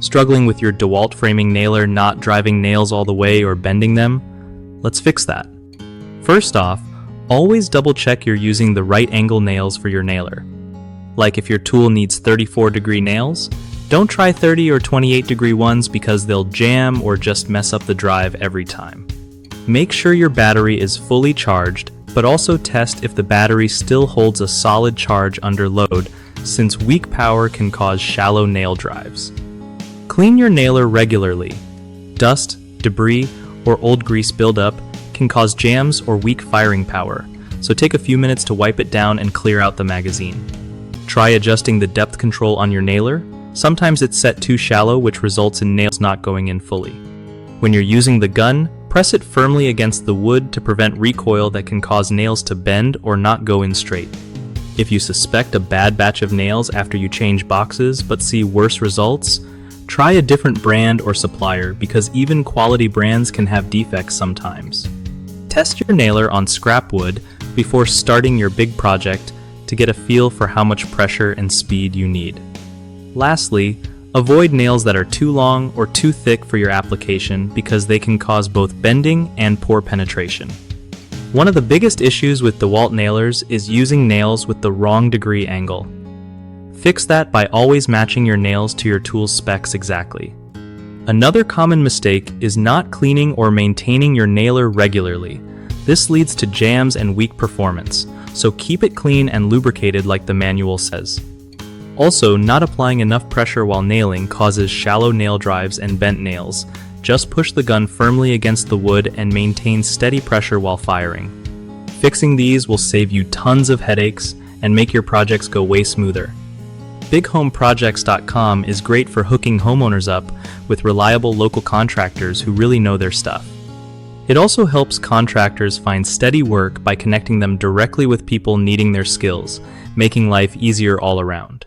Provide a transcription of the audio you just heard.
Struggling with your Dewalt framing nailer not driving nails all the way or bending them? Let's fix that. First off, always double check you're using the right angle nails for your nailer. Like if your tool needs 34-degree nails, don't try 30 or 28-degree ones because they'll jam or just mess up the drive every time. Make sure your battery is fully charged, but also test if the battery still holds a solid charge under load, since weak power can cause shallow nail drives. Clean your nailer regularly. Dust, debris, or old grease buildup can cause jams or weak firing power, so take a few minutes to wipe it down and clear out the magazine. Try adjusting the depth control on your nailer. Sometimes it's set too shallow, which results in nails not going in fully. When you're using the gun, press it firmly against the wood to prevent recoil that can cause nails to bend or not go in straight. If you suspect a bad batch of nails after you change boxes but see worse results, try a different brand or supplier because even quality brands can have defects sometimes. Test your nailer on scrap wood before starting your big project to get a feel for how much pressure and speed you need. Lastly, avoid nails that are too long or too thick for your application because they can cause both bending and poor penetration. One of the biggest issues with Dewalt nailers is using nails with the wrong degree angle. Fix that by always matching your nails to your tool's specs exactly. Another common mistake is not cleaning or maintaining your nailer regularly. This leads to jams and weak performance, so keep it clean and lubricated like the manual says. Also, not applying enough pressure while nailing causes shallow nail drives and bent nails. Just push the gun firmly against the wood and maintain steady pressure while firing. Fixing these will save you tons of headaches and make your projects go way smoother. BigHomeProjects.com is great for hooking homeowners up with reliable local contractors who really know their stuff. It also helps contractors find steady work by connecting them directly with people needing their skills, making life easier all around.